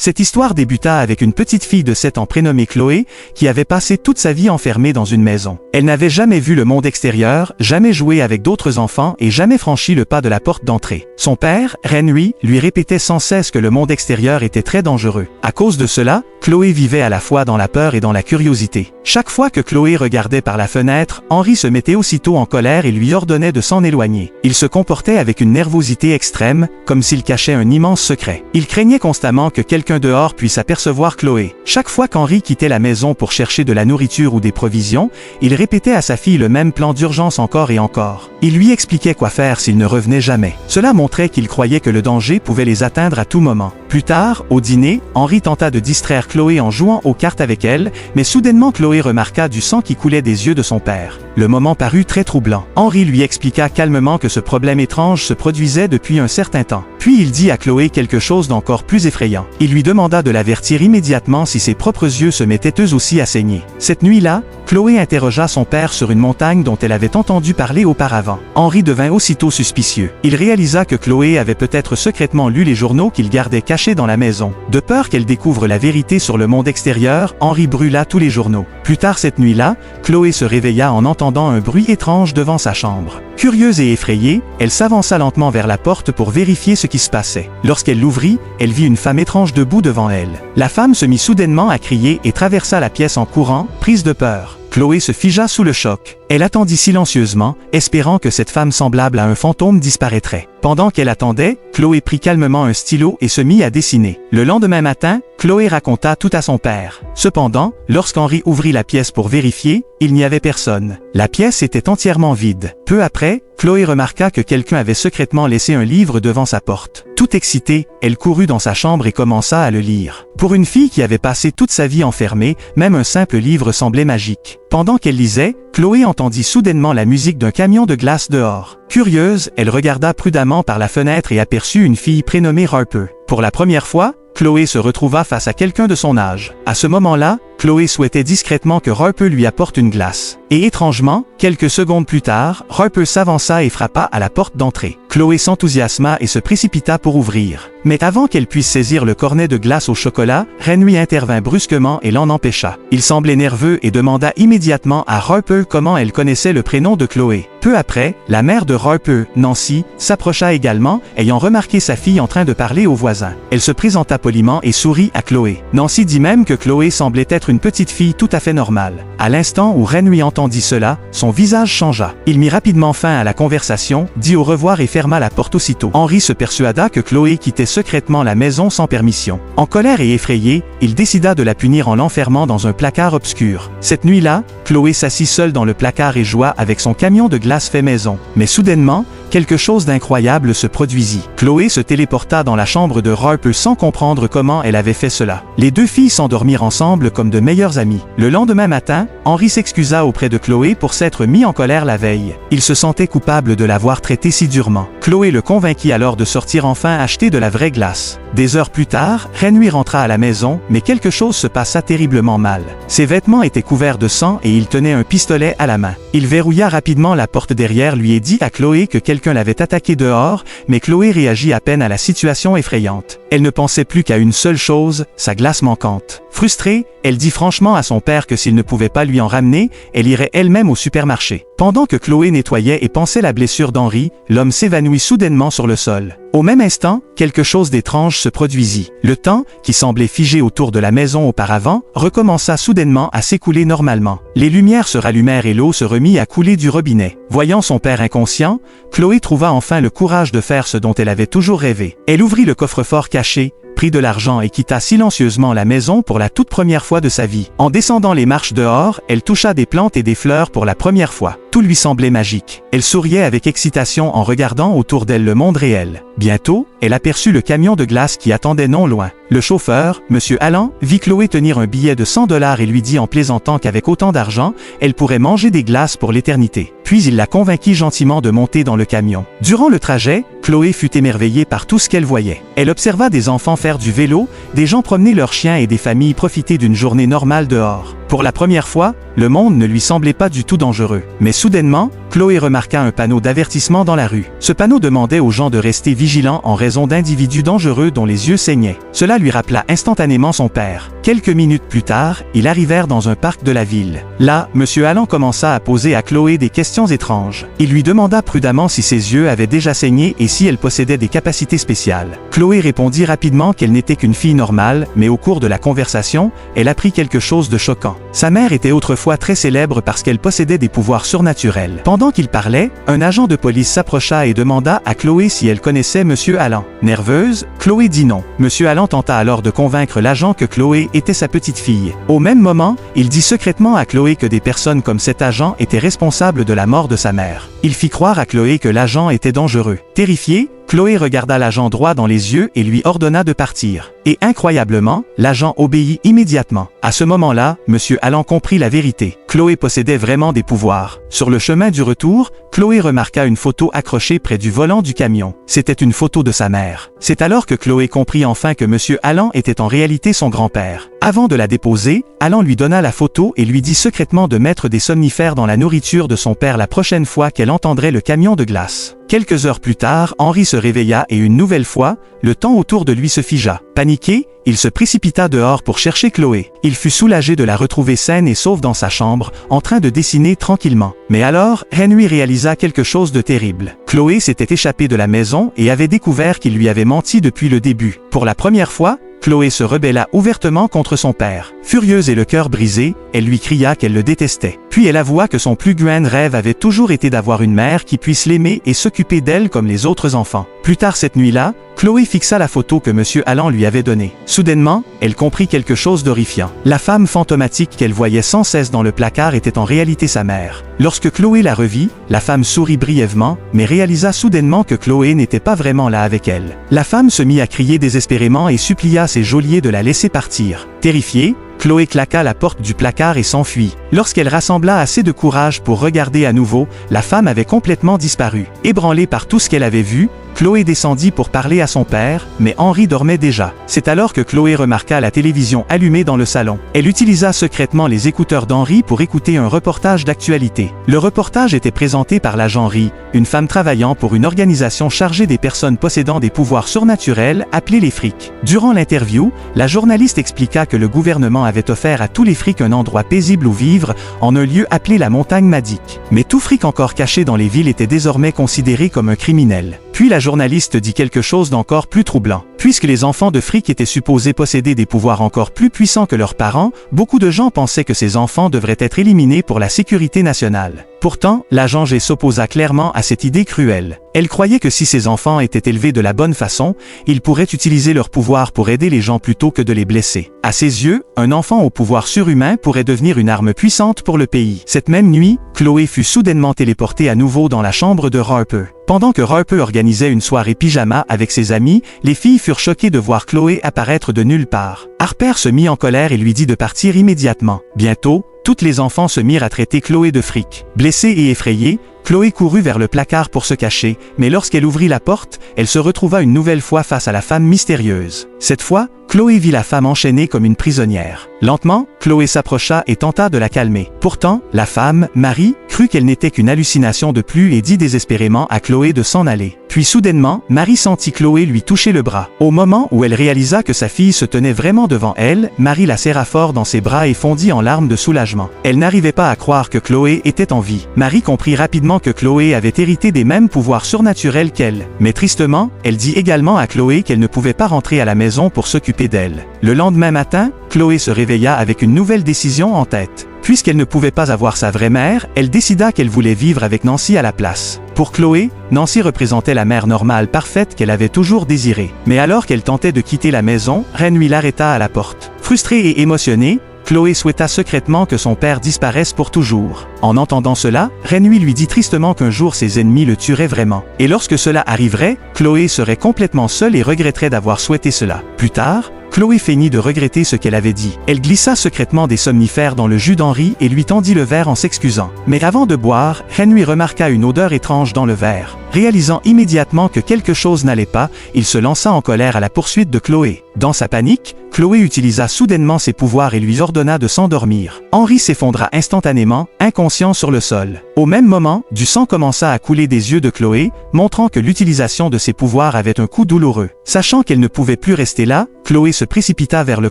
Cette histoire débuta avec une petite fille de 7 ans prénommée Chloé, qui avait passé toute sa vie enfermée dans une maison. Elle n'avait jamais vu le monde extérieur, jamais joué avec d'autres enfants et jamais franchi le pas de la porte d'entrée. Son père, Henry, lui répétait sans cesse que le monde extérieur était très dangereux. À cause de cela, Chloé vivait à la fois dans la peur et dans la curiosité. Chaque fois que Chloé regardait par la fenêtre, Henry se mettait aussitôt en colère et lui ordonnait de s'en éloigner. Il se comportait avec une nervosité extrême, comme s'il cachait un immense secret. Il craignait constamment que quelqu'un dehors puisse apercevoir Chloé. Chaque fois qu'Henry quittait la maison pour chercher de la nourriture ou des provisions, il répétait à sa fille le même plan d'urgence encore et encore. Il lui expliquait quoi faire s'il ne revenait jamais. Cela montrait qu'il croyait que le danger pouvait les atteindre à tout moment. Plus tard, au dîner, Henry tenta de distraire Chloé en jouant aux cartes avec elle, mais soudainement Chloé remarqua du sang qui coulait des yeux de son père. Le moment parut très troublant. Henry lui expliqua calmement que ce problème étrange se produisait depuis un certain temps. Puis il dit à Chloé quelque chose d'encore plus effrayant. Il lui demanda de l'avertir immédiatement si ses propres yeux se mettaient eux aussi à saigner. Cette nuit-là, Chloé interrogea son père sur une montagne dont elle avait entendu parler auparavant. Henry devint aussitôt suspicieux. Il réalisa que Chloé avait peut-être secrètement lu les journaux qu'il gardait cachés dans la maison. De peur qu'elle découvre la vérité sur le monde extérieur, Henry brûla tous les journaux. Plus tard cette nuit-là, Chloé se réveilla en entendant un bruit étrange devant sa chambre. Curieuse et effrayée, elle s'avança lentement vers la porte pour vérifier ce qui se passait. Lorsqu'elle l'ouvrit, elle vit une femme étrange debout devant elle. La femme se mit soudainement à crier et traversa la pièce en courant, prise de peur. Chloé se figea sous le choc. Elle attendit silencieusement, espérant que cette femme semblable à un fantôme disparaîtrait. Pendant qu'elle attendait, Chloé prit calmement un stylo et se mit à dessiner. Le lendemain matin, Chloé raconta tout à son père. Cependant, lorsqu'Henry ouvrit la pièce pour vérifier, il n'y avait personne. La pièce était entièrement vide. Peu après, Chloé remarqua que quelqu'un avait secrètement laissé un livre devant sa porte. Tout excitée, elle courut dans sa chambre et commença à le lire. Pour une fille qui avait passé toute sa vie enfermée, même un simple livre semblait magique. Pendant qu'elle lisait, Chloé entendit soudainement la musique d'un camion de glace dehors. Curieuse, elle regarda prudemment par la fenêtre et aperçut une fille prénommée Harper. Pour la première fois, Chloé se retrouva face à quelqu'un de son âge. À ce moment-là, Chloé souhaitait discrètement que Harper lui apporte une glace. Et étrangement, quelques secondes plus tard, Harper s'avança et frappa à la porte d'entrée. Chloé s'enthousiasma et se précipita pour ouvrir. Mais avant qu'elle puisse saisir le cornet de glace au chocolat, Henry intervint brusquement et l'en empêcha. Il semblait nerveux et demanda immédiatement à Harper comment elle connaissait le prénom de Chloé. Peu après, la mère de Harper, Nancy, s'approcha également, ayant remarqué sa fille en train de parler aux voisins. Elle se présenta poliment et sourit à Chloé. Nancy dit même que Chloé semblait être une petite fille tout à fait normale. À l'instant où Henry entendit cela, son visage changea. Il mit rapidement fin à la conversation, dit au revoir et ferma la porte aussitôt. Henry se persuada que Chloé quittait secrètement la maison sans permission. En colère et effrayé, il décida de la punir en l'enfermant dans un placard obscur. Cette nuit-là, Chloé s'assit seule dans le placard et joua avec son camion de glace fait maison. Mais soudainement, quelque chose d'incroyable se produisit. Chloé se téléporta dans la chambre de Harper sans comprendre comment elle avait fait cela. Les deux filles s'endormirent ensemble comme de meilleures amies. Le lendemain matin, Henry s'excusa auprès de Chloé pour s'être mis en colère la veille. Il se sentait coupable de l'avoir traitée si durement. Chloé le convainquit alors de sortir enfin acheter de la vraie glace. Des heures plus tard, Henry rentra à la maison, mais quelque chose se passa terriblement mal. Ses vêtements étaient couverts de sang et il tenait un pistolet à la main. Il verrouilla rapidement la porte derrière lui et dit à Chloé que quelqu'un l'avait attaqué dehors, mais Chloé réagit à peine à la situation effrayante. Elle ne pensait plus qu'à une seule chose, sa glace manquante. Frustrée, elle dit franchement à son père que s'il ne pouvait pas lui en ramener, elle irait elle-même au supermarché. Pendant que Chloé nettoyait et pansait la blessure d'Henry, l'homme s'évanouit soudainement sur le sol. Au même instant, quelque chose d'étrange se produisit. Le temps, qui semblait figé autour de la maison auparavant, recommença soudainement à s'écouler normalement. Les lumières se rallumèrent et l'eau se remit à couler du robinet. Voyant son père inconscient, Chloé trouva enfin le courage de faire ce dont elle avait toujours rêvé. Elle ouvrit le coffre-fort caché, prit de l'argent et quitta silencieusement la maison pour la toute première fois de sa vie. En descendant les marches dehors, elle toucha des plantes et des fleurs pour la première fois. Tout lui semblait magique. Elle souriait avec excitation en regardant autour d'elle le monde réel. Bientôt, elle aperçut le camion de glace qui attendait non loin. Le chauffeur, M. Allan, vit Chloé tenir un billet de $100 et lui dit en plaisantant qu'avec autant d'argent, elle pourrait manger des glaces pour l'éternité. Puis il la convainquit gentiment de monter dans le camion. Durant le trajet, Chloé fut émerveillée par tout ce qu'elle voyait. Elle observa des enfants faire du vélo, des gens promener leurs chiens et des familles profiter d'une journée normale dehors. Pour la première fois, le monde ne lui semblait pas du tout dangereux. Mais soudainement, Chloé remarqua un panneau d'avertissement dans la rue. Ce panneau demandait aux gens de rester vigilants en raison d'individus dangereux dont les yeux saignaient. Cela lui rappela instantanément son père. Quelques minutes plus tard, ils arrivèrent dans un parc de la ville. Là, M. Allen commença à poser à Chloé des questions étranges. Il lui demanda prudemment si ses yeux avaient déjà saigné et si elle possédait des capacités spéciales. Chloé répondit rapidement qu'elle n'était qu'une fille normale, mais au cours de la conversation, elle apprit quelque chose de choquant. Sa mère était autrefois très célèbre parce qu'elle possédait des pouvoirs surnaturels. Pendant qu'il parlait, un agent de police s'approcha et demanda à Chloé si elle connaissait M. Allen. Nerveuse, Chloé dit non. M. Allen tenta alors de convaincre l'agent que Chloé était sa petite fille. Au même moment, il dit secrètement à Chloé que des personnes comme cet agent étaient responsables de la mort de sa mère. Il fit croire à Chloé que l'agent était dangereux. Terrifiée, Chloé regarda l'agent droit dans les yeux et lui ordonna de partir. Et incroyablement, l'agent obéit immédiatement. À ce moment-là, M. Allen comprit la vérité. Chloé possédait vraiment des pouvoirs. Sur le chemin du retour, Chloé remarqua une photo accrochée près du volant du camion. C'était une photo de sa mère. C'est alors que Chloé comprit enfin que M. Allen était en réalité son grand-père. Avant de la déposer, Allen lui donna la photo et lui dit secrètement de mettre des somnifères dans la nourriture de son père la prochaine fois qu'elle entendrait le camion de glace. Quelques heures plus tard, Henri se réveilla et une nouvelle fois, le temps autour de lui se figea. Paniqué, il se précipita dehors pour chercher Chloé. Il fut soulagé de la retrouver saine et sauve dans sa chambre, en train de dessiner tranquillement. Mais alors, Henry réalisa quelque chose de terrible. Chloé s'était échappée de la maison et avait découvert qu'il lui avait menti depuis le début. Pour la première fois, Chloé se rebella ouvertement contre son père. Furieuse et le cœur brisé, elle lui cria qu'elle le détestait. Puis elle avoua que son plus grand rêve avait toujours été d'avoir une mère qui puisse l'aimer et s'occuper d'elle comme les autres enfants. Plus tard cette nuit-là, Chloé fixa la photo que M. Allen lui avait donnée. Soudainement, elle comprit quelque chose d'horrifiant. La femme fantomatique qu'elle voyait sans cesse dans le placard était en réalité sa mère. Lorsque Chloé la revit, la femme sourit brièvement, mais réalisa soudainement que Chloé n'était pas vraiment là avec elle. La femme se mit à crier désespérément et supplia ses geôliers de la laisser partir. Terrifiée, Chloé claqua la porte du placard et s'enfuit. Lorsqu'elle rassembla assez de courage pour regarder à nouveau, la femme avait complètement disparu. Ébranlée par tout ce qu'elle avait vu, Chloé descendit pour parler à son père, mais Henri dormait déjà. C'est alors que Chloé remarqua la télévision allumée dans le salon. Elle utilisa secrètement les écouteurs d'Henri pour écouter un reportage d'actualité. Le reportage était présenté par l'agent Ri, une femme travaillant pour une organisation chargée des personnes possédant des pouvoirs surnaturels, appelée les frics. Durant l'interview, la journaliste expliqua que le gouvernement avait offert à tous les frics un endroit paisible où vivre, en un lieu appelé la montagne Madik. Mais tout fric encore caché dans les villes était désormais considéré comme un criminel. Puis la journaliste dit quelque chose d'encore plus troublant. Puisque les enfants de fric étaient supposés posséder des pouvoirs encore plus puissants que leurs parents, beaucoup de gens pensaient que ces enfants devraient être éliminés pour la sécurité nationale. Pourtant, l'agent G s'opposa clairement à cette idée cruelle. Elle croyait que si ces enfants étaient élevés de la bonne façon, ils pourraient utiliser leur pouvoir pour aider les gens plutôt que de les blesser. À ses yeux, un enfant au pouvoir surhumain pourrait devenir une arme puissante pour le pays. Cette même nuit, Chloé fut soudainement téléportée à nouveau dans la chambre de Harper. Pendant que Harper organisait une soirée pyjama avec ses amis, les filles furent choquées de voir Chloé apparaître de nulle part. Harper se mit en colère et lui dit de partir immédiatement. Bientôt, toutes les enfants se mirent à traiter Chloé de fric. Blessée et effrayée, Chloé courut vers le placard pour se cacher, mais lorsqu'elle ouvrit la porte, elle se retrouva une nouvelle fois face à la femme mystérieuse. Cette fois, Chloé vit la femme enchaînée comme une prisonnière. Lentement, Chloé s'approcha et tenta de la calmer. Pourtant, la femme, Marie, crut qu'elle n'était qu'une hallucination de plus et dit désespérément à Chloé de s'en aller. Puis soudainement, Marie sentit Chloé lui toucher le bras. Au moment où elle réalisa que sa fille se tenait vraiment devant elle, Marie la serra fort dans ses bras et fondit en larmes de soulagement. Elle n'arrivait pas à croire que Chloé était en vie. Marie comprit rapidement que Chloé avait hérité des mêmes pouvoirs surnaturels qu'elle. Mais tristement, elle dit également à Chloé qu'elle ne pouvait pas rentrer à la maison pour s'occuper d'elle. Le lendemain matin, Chloé se réveilla avec une nouvelle décision en tête. Puisqu'elle ne pouvait pas avoir sa vraie mère, elle décida qu'elle voulait vivre avec Nancy à la place. Pour Chloé, Nancy représentait la mère normale parfaite qu'elle avait toujours désirée. Mais alors qu'elle tentait de quitter la maison, Renui l'arrêta à la porte. Frustrée et émotionnée, Chloé souhaita secrètement que son père disparaisse pour toujours. En entendant cela, Renui lui dit tristement qu'un jour ses ennemis le tueraient vraiment. Et lorsque cela arriverait, Chloé serait complètement seule et regretterait d'avoir souhaité cela. Plus tard, Chloé feignit de regretter ce qu'elle avait dit. Elle glissa secrètement des somnifères dans le jus d'Henri et lui tendit le verre en s'excusant. Mais avant de boire, Renui remarqua une odeur étrange dans le verre. Réalisant immédiatement que quelque chose n'allait pas, il se lança en colère à la poursuite de Chloé. Dans sa panique, Chloé utilisa soudainement ses pouvoirs et lui ordonna de s'endormir. Henry s'effondra instantanément, inconscient sur le sol. Au même moment, du sang commença à couler des yeux de Chloé, montrant que l'utilisation de ses pouvoirs avait un coup douloureux. Sachant qu'elle ne pouvait plus rester là, Chloé se précipita vers le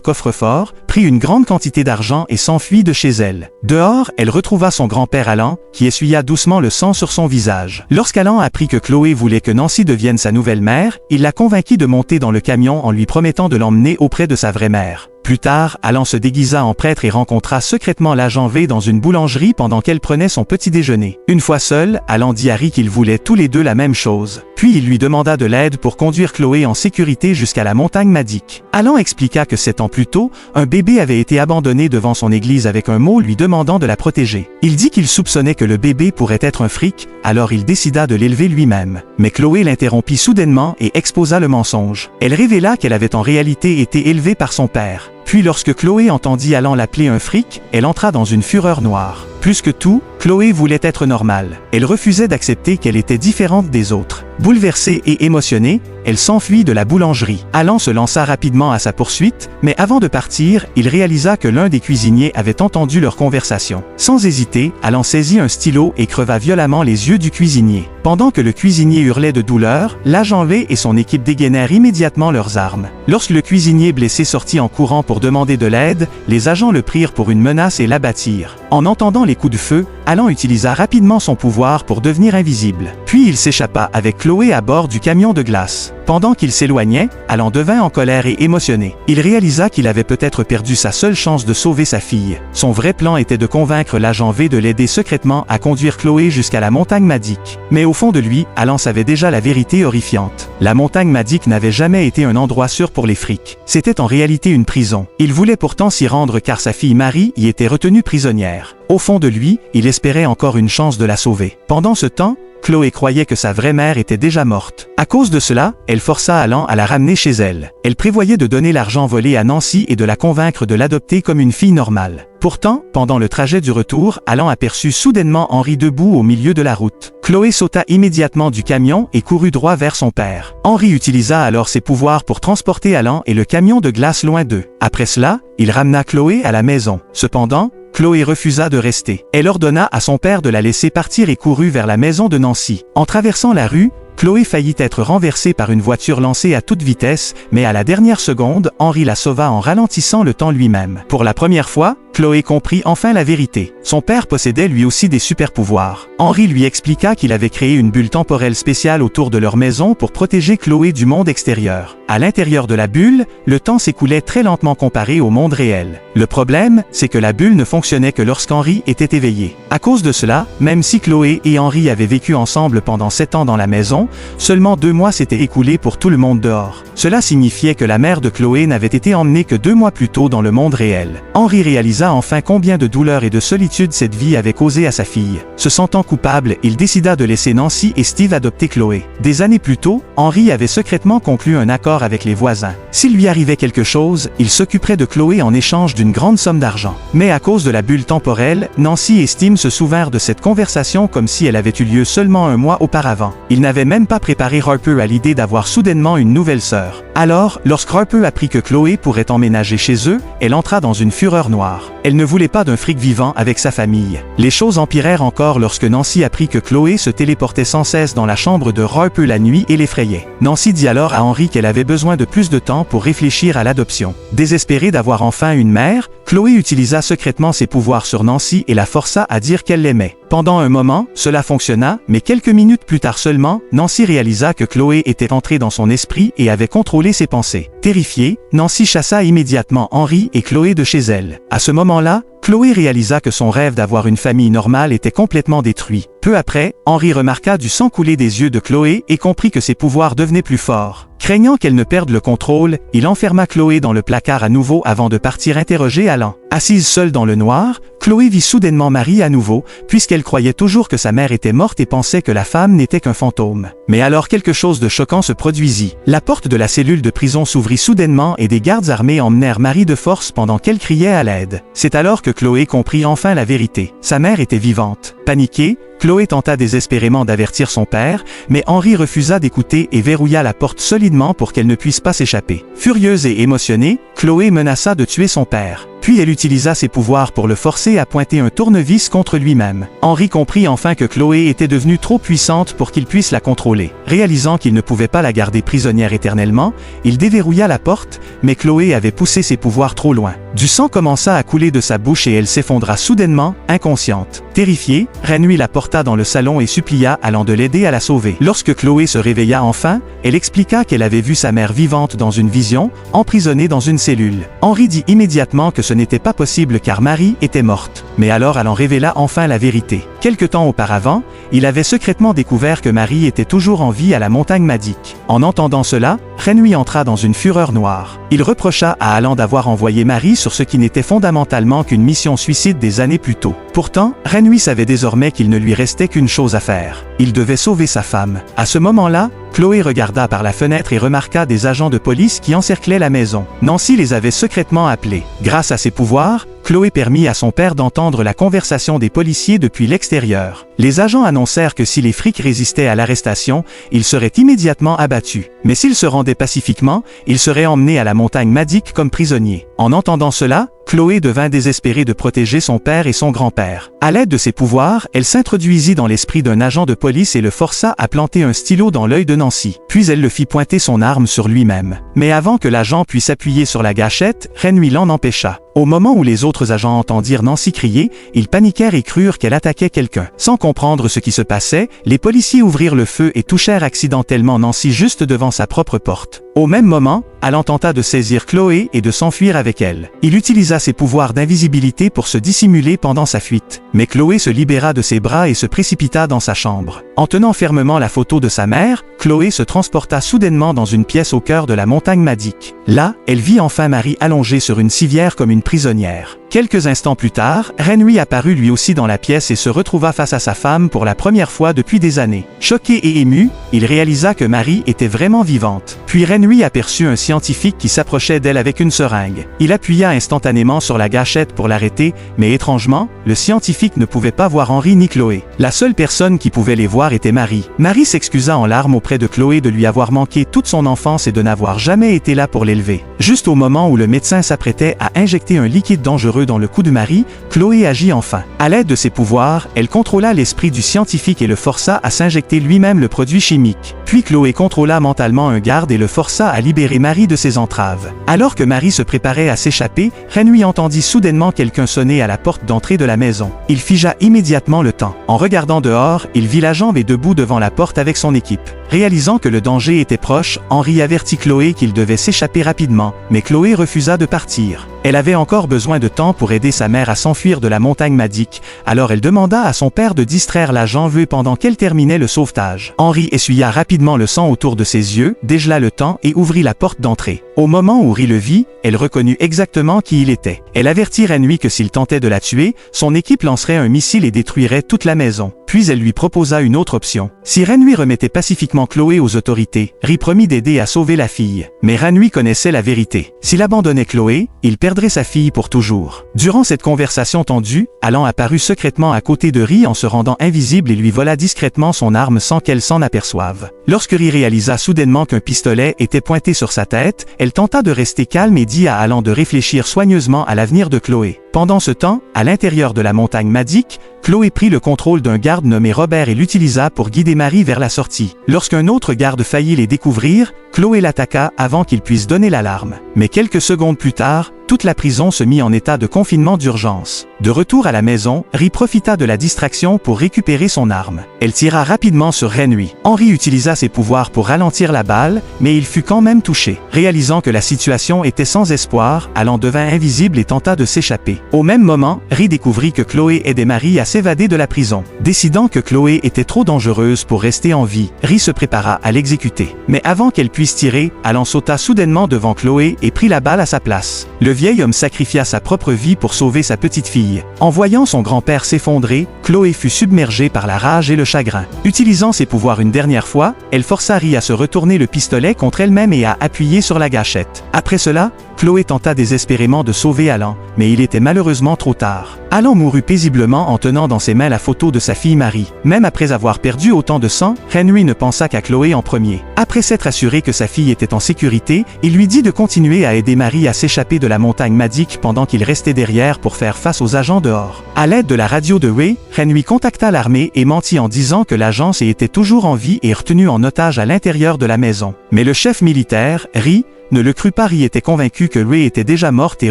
coffre-fort, prit une grande quantité d'argent et s'enfuit de chez elle. Dehors, elle retrouva son grand-père Alan, qui essuya doucement le sang sur son visage. Lorsqu'Alan apprit que Chloé voulait que Nancy devienne sa nouvelle mère, il la convainquit de monter dans le camion en lui promettant de l'emmener auprès de sa vraie mère. Plus tard, Alan se déguisa en prêtre et rencontra secrètement l'agent V dans une boulangerie pendant qu'elle prenait son petit déjeuner. Une fois seul, Alan dit à Harry qu'ils voulaient tous les deux la même chose. Puis il lui demanda de l'aide pour conduire Chloé en sécurité jusqu'à la montagne Madik. Alan expliqua que 7 ans plus tôt, un bébé avait été abandonné devant son église avec un mot lui demandant de la protéger. Il dit qu'il soupçonnait que le bébé pourrait être un fric, alors il décida de l'élever lui-même. Mais Chloé l'interrompit soudainement et exposa le mensonge. Elle révéla qu'elle avait en réalité été élevée par son père. Puis lorsque Chloé entendit Alan l'appeler un fric, elle entra dans une fureur noire. Plus que tout, Chloé voulait être normale. Elle refusait d'accepter qu'elle était différente des autres. Bouleversée et émotionnée, elle s'enfuit de la boulangerie. Alan se lança rapidement à sa poursuite, mais avant de partir, il réalisa que l'un des cuisiniers avait entendu leur conversation. Sans hésiter, Alan saisit un stylo et creva violemment les yeux du cuisinier. Pendant que le cuisinier hurlait de douleur, l'agent V et son équipe dégainèrent immédiatement leurs armes. Lorsque le cuisinier blessé sortit en courant pour demander de l'aide, les agents le prirent pour une menace et l'abattirent. En entendant les coups de feu, Alan utilisa rapidement son pouvoir pour devenir invisible. Puis il s'échappa avec Chloé à bord du camion de glace. Pendant qu'il s'éloignait, Alan devint en colère et émotionné. Il réalisa qu'il avait peut-être perdu sa seule chance de sauver sa fille. Son vrai plan était de convaincre l'agent V de l'aider secrètement à conduire Chloé jusqu'à la montagne Madik. Mais au fond de lui, Alan savait déjà la vérité horrifiante. La montagne Madik n'avait jamais été un endroit sûr pour les frics. C'était en réalité une prison. Il voulait pourtant s'y rendre car sa fille Marie y était retenue prisonnière. Au fond de lui, il espérait encore une chance de la sauver. Pendant ce temps, Chloé croyait que sa vraie mère était déjà morte. À cause de cela, elle força Alan à la ramener chez elle. Elle prévoyait de donner l'argent volé à Nancy et de la convaincre de l'adopter comme une fille normale. Pourtant, pendant le trajet du retour, Alan aperçut soudainement Henry debout au milieu de la route. Chloé sauta immédiatement du camion et courut droit vers son père. Henry utilisa alors ses pouvoirs pour transporter Alan et le camion de glace loin d'eux. Après cela, il ramena Chloé à la maison. Cependant, Chloé refusa de rester. Elle ordonna à son père de la laisser partir et courut vers la maison de Nancy. En traversant la rue, Chloé faillit être renversée par une voiture lancée à toute vitesse, mais à la dernière seconde, Henry la sauva en ralentissant le temps lui-même. Pour la première fois, Chloé comprit enfin la vérité. Son père possédait lui aussi des super-pouvoirs. Henry lui expliqua qu'il avait créé une bulle temporelle spéciale autour de leur maison pour protéger Chloé du monde extérieur. À l'intérieur de la bulle, le temps s'écoulait très lentement comparé au monde réel. Le problème, c'est que la bulle ne fonctionnait que lorsqu'Henry était éveillé. À cause de cela, même si Chloé et Henry avaient vécu ensemble pendant 7 ans dans la maison, seulement 2 mois s'étaient écoulés pour tout le monde dehors. Cela signifiait que la mère de Chloé n'avait été emmenée que 2 mois plus tôt dans le monde réel. Henry réalisa enfin combien de douleur et de solitude cette vie avait causé à sa fille. Se sentant coupable, il décida de laisser Nancy et Steve adopter Chloé. Des années plus tôt, Henry avait secrètement conclu un accord avec les voisins. S'il lui arrivait quelque chose, il s'occuperait de Chloé en échange d'une grande somme d'argent. Mais à cause de la bulle temporelle, Nancy et Steve se souvinrent de cette conversation comme si elle avait eu lieu seulement 1 mois auparavant. Ils n'avaient même pas préparé Harper à l'idée d'avoir soudainement une nouvelle sœur. Alors, lorsque Harper apprit que Chloé pourrait emménager chez eux, elle entra dans une fureur noire. Elle ne voulait pas d'un fric vivant avec sa famille. Les choses empirèrent encore lorsque Nancy apprit que Chloé se téléportait sans cesse dans la chambre de Harper la nuit et l'effrayait. Nancy dit alors à Henry qu'elle avait besoin de plus de temps pour réfléchir à l'adoption. Désespérée d'avoir enfin une mère, Chloé utilisa secrètement ses pouvoirs sur Nancy et la força à dire qu'elle l'aimait. Pendant un moment, cela fonctionna, mais quelques minutes plus tard seulement, Nancy réalisa que Chloé était entrée dans son esprit et avait contrôlé ses pensées. Terrifiée, Nancy chassa immédiatement Henry et Chloé de chez elle. À ce moment-là, Chloé réalisa que son rêve d'avoir une famille normale était complètement détruit. Peu après, Henry remarqua du sang couler des yeux de Chloé et comprit que ses pouvoirs devenaient plus forts. Craignant qu'elle ne perde le contrôle, il enferma Chloé dans le placard à nouveau avant de partir interroger Alan. Assise seule dans le noir, Chloé vit soudainement Marie à nouveau, puisqu'elle croyait toujours que sa mère était morte et pensait que la femme n'était qu'un fantôme. Mais alors quelque chose de choquant se produisit. La porte de la cellule de prison s'ouvrit soudainement et des gardes armés emmenèrent Marie de force pendant qu'elle criait à l'aide. C'est alors que Chloé comprit enfin la vérité. Sa mère était vivante. Paniquée, Chloé tenta désespérément d'avertir son père, mais Henri refusa d'écouter et verrouilla la porte solidement pour qu'elle ne puisse pas s'échapper. Furieuse et émotionnée, Chloé menaça de tuer son père. Puis elle utilisa ses pouvoirs pour le forcer à pointer un tournevis contre lui-même. Henri comprit enfin que Chloé était devenue trop puissante pour qu'il puisse la contrôler. Réalisant qu'il ne pouvait pas la garder prisonnière éternellement, il déverrouilla la porte, mais Chloé avait poussé ses pouvoirs trop loin. Du sang commença à couler de sa bouche et elle s'effondra soudainement, inconsciente. Terrifiée, Renui la porta dans le salon et supplia allant de l'aider à la sauver. Lorsque Chloé se réveilla enfin, elle expliqua qu'elle avait vu sa mère vivante dans une vision, emprisonnée dans une cellule. Henri dit immédiatement que ce n'était pas possible car Marie était morte. Mais alors elle en révéla enfin la vérité. Quelque temps auparavant, il avait secrètement découvert que Marie était toujours en vie à la montagne Madik. En entendant cela, Renui entra dans une fureur noire. Il reprocha à Alan d'avoir envoyé Marie sur ce qui n'était fondamentalement qu'une mission suicide des années plus tôt. Pourtant, Renui savait désormais qu'il ne lui restait qu'une chose à faire. Il devait sauver sa femme. À ce moment-là, Chloé regarda par la fenêtre et remarqua des agents de police qui encerclaient la maison. Nancy les avait secrètement appelés. Grâce à ses pouvoirs, Chloé permit à son père d'entendre la conversation des policiers depuis l'extérieur. Les agents annoncèrent que si les flics résistaient à l'arrestation, ils seraient immédiatement abattus. Mais s'ils se rendaient pacifiquement, ils seraient emmenés à la montagne Madik comme prisonniers. En entendant cela, Chloé devint désespérée de protéger son père et son grand-père. À l'aide de ses pouvoirs, elle s'introduisit dans l'esprit d'un agent de police et le força à planter un stylo dans l'œil de Nancy. Puis elle le fit pointer son arme sur lui-même. Mais avant que l'agent puisse appuyer sur la gâchette, Renui l'en empêcha. Au moment où les autres agents entendirent Nancy crier, ils paniquèrent et crurent qu'elle attaquait quelqu'un. Sans comprendre ce qui se passait, les policiers ouvrirent le feu et touchèrent accidentellement Nancy juste devant sa propre porte. Au même moment, Alan tenta de saisir Chloé et de s'enfuir avec elle. Il utilisa ses pouvoirs d'invisibilité pour se dissimuler pendant sa fuite. Mais Chloé se libéra de ses bras et se précipita dans sa chambre. En tenant fermement la photo de sa mère, Chloé se transporta soudainement dans une pièce au cœur de la montagne Madik. Là, elle vit enfin Marie allongée sur une civière comme une prisonnière. Quelques instants plus tard, Renui apparut lui aussi dans la pièce et se retrouva face à sa femme pour la première fois depuis des années. Choqué et ému, il réalisa que Marie était vraiment vivante. Puis Renui aperçut un scientifique qui s'approchait d'elle avec une seringue. Il appuya instantanément sur la gâchette pour l'arrêter, mais étrangement, le scientifique ne pouvait pas voir Henri ni Chloé. La seule personne qui pouvait les voir était Marie. Marie s'excusa en larmes auprès de Chloé de lui avoir manqué toute son enfance et de n'avoir jamais été là pour l'élever. Juste au moment où le médecin s'apprêtait à injecter un liquide dangereux dans le cou de Marie, Chloé agit enfin. À l'aide de ses pouvoirs, elle contrôla l'esprit du scientifique et le força à s'injecter lui-même le produit chimique. Puis Chloé contrôla mentalement un garde et le força à libérer Marie de ses entraves. Alors que Marie se préparait à s'échapper, Renui entendit soudainement quelqu'un sonner à la porte d'entrée de la maison. Il figea immédiatement le temps. En regardant dehors, il vit la jambe et debout devant la porte avec son équipe. Réalisant que le danger était proche, Henri avertit Chloé qu'il devait s'échapper rapidement, mais Chloé refusa de partir. Elle avait encore besoin de temps pour aider sa mère à s'enfuir de la montagne Madik, alors elle demanda à son père de distraire l'agent vu pendant qu'elle terminait le sauvetage. Henri essuya rapidement le sang autour de ses yeux, dégela le temps et ouvrit la porte d'entrée. Au moment où Ri le vit, elle reconnut exactement qui il était. Elle avertit Renui que s'il tentait de la tuer, son équipe lancerait un missile et détruirait toute la maison. Puis elle lui proposa une autre option. Si Renui remettait pacifiquement Chloé aux autorités, Ri promit d'aider à sauver la fille. Mais Renui connaissait la vérité. S'il abandonnait Chloé, il perdrait sa fille pour toujours. Durant cette conversation tendue, Alan apparut secrètement à côté de Ri en se rendant invisible et lui vola discrètement son arme sans qu'elle s'en aperçoive. Lorsque Ri réalisa soudainement qu'un pistolet était pointé sur sa tête, elle tenta de rester calme et dit à Alan de réfléchir soigneusement à l'avenir de Chloé. Pendant ce temps, à l'intérieur de la montagne Madik, Chloé prit le contrôle d'un garde nommé Robert et l'utilisa pour guider Marie vers la sortie. Lorsqu'un autre garde faillit les découvrir, Chloé l'attaqua avant qu'il puisse donner l'alarme. Mais quelques secondes plus tard, toute la prison se mit en état de confinement d'urgence. De retour à la maison, Ri profita de la distraction pour récupérer son arme. Elle tira rapidement sur Renui. Henri utilisa ses pouvoirs pour ralentir la balle, mais il fut quand même touché. Réalisant que la situation était sans espoir, Alan devint invisible et tenta de s'échapper. Au même moment, Ri découvrit que Chloé aidait Marie à s'évader de la prison. Décidant que Chloé était trop dangereuse pour rester en vie, Ri se prépara à l'exécuter. Mais avant qu'elle puisse tirer, Alan sauta soudainement devant Chloé et prit la balle à sa place. Le vieil homme sacrifia sa propre vie pour sauver sa petite fille. En voyant son grand-père s'effondrer, Chloé fut submergée par la rage et le chagrin. Utilisant ses pouvoirs une dernière fois, elle força Ri à se retourner le pistolet contre elle-même et à appuyer sur la gâchette. Après cela, Chloé tenta désespérément de sauver Alan, mais il était malheureusement trop tard. Alan mourut paisiblement en tenant dans ses mains la photo de sa fille Marie. Même après avoir perdu autant de sang, Henry ne pensa qu'à Chloé en premier. Après s'être assuré que sa fille était en sécurité, il lui dit de continuer à aider Marie à s'échapper de la montagne Madik pendant qu'il restait derrière pour faire face aux agents dehors. À l'aide de la radio de Ray, Henry contacta l'armée et mentit en disant que l'agence était toujours en vie et retenu en otage à l'intérieur de la maison. Mais le chef militaire, Ray, ne le crut pas. Ray était convaincu que Ray était déjà morte et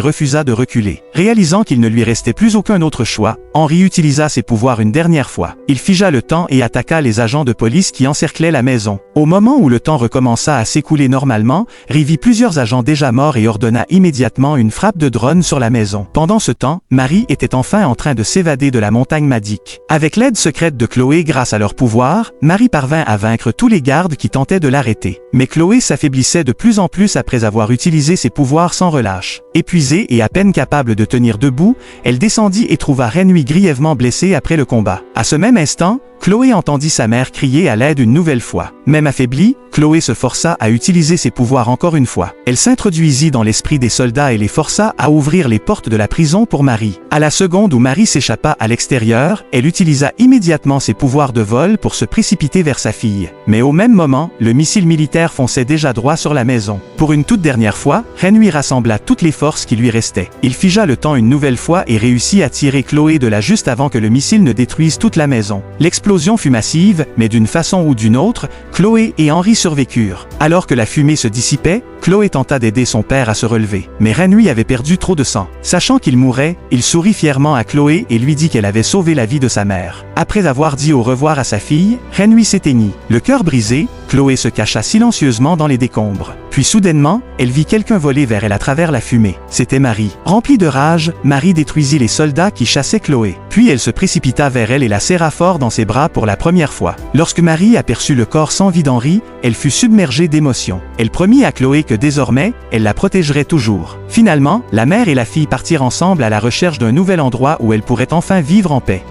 refusa de reculer. Réalisant qu'il ne lui restait plus aucun autre choix, Henry utilisa ses pouvoirs une dernière fois. Il figea le temps et attaqua les agents de police qui encerclaient la maison. Au moment où le temps recommença à s'écouler normalement, Ray vit plusieurs agents déjà morts et ordonna immédiatement une frappe de drone sur la maison. Pendant ce temps, Marie était enfin en train de s'évader de la montagne Madik. Avec l'aide secrète de Chloé grâce à leur pouvoir, Marie parvint à vaincre tous les gardes qui tentaient de l'arrêter. Mais Chloé s'affaiblissait de plus en plus après avoir utilisé ses pouvoirs sans relâche. Épuisée et à peine capable de tenir debout, elle descendit et trouva Henry grièvement blessé après le combat. À ce même instant, Chloé entendit sa mère crier à l'aide une nouvelle fois. Même affaiblie, Chloé se força à utiliser ses pouvoirs encore une fois. Elle s'introduisit dans l'esprit des soldats et les força à ouvrir les portes de la prison pour Marie. À la seconde où Marie s'échappa à l'extérieur, elle utilisa immédiatement ses pouvoirs de vol pour se précipiter vers sa fille. Mais au même moment, le missile militaire fonçait déjà droit sur la maison. Pour une toute dernière fois, Henry rassembla toutes les forces qui lui restaient. Il figea le temps une nouvelle fois et réussit à tirer Chloé de là juste avant que le missile ne détruise toute la maison. L'explosion fut massive, mais d'une façon ou d'une autre, Chloé et Henry survécurent. Alors que la fumée se dissipait, Chloé tenta d'aider son père à se relever. Mais Henry avait perdu trop de sang. Sachant qu'il mourait, il sourit fièrement à Chloé et lui dit qu'elle avait sauvé la vie de sa mère. Après avoir dit au revoir à sa fille, Henry s'éteignit. Le cœur brisé, Chloé se cacha silencieusement dans les décombres. Puis soudainement, elle vit quelqu'un voler vers elle à travers la fumée. C'était Marie. Remplie de rage, Marie détruisit les soldats qui chassaient Chloé. Puis elle se précipita vers elle et la serra fort dans ses bras pour la première fois. Lorsque Marie aperçut le corps sans vie d'Henry, elle fut submergée d'émotion. Elle promit à Chloé que désormais, elle la protégerait toujours. Finalement, la mère et la fille partirent ensemble à la recherche d'un nouvel endroit où elles pourraient enfin vivre en paix.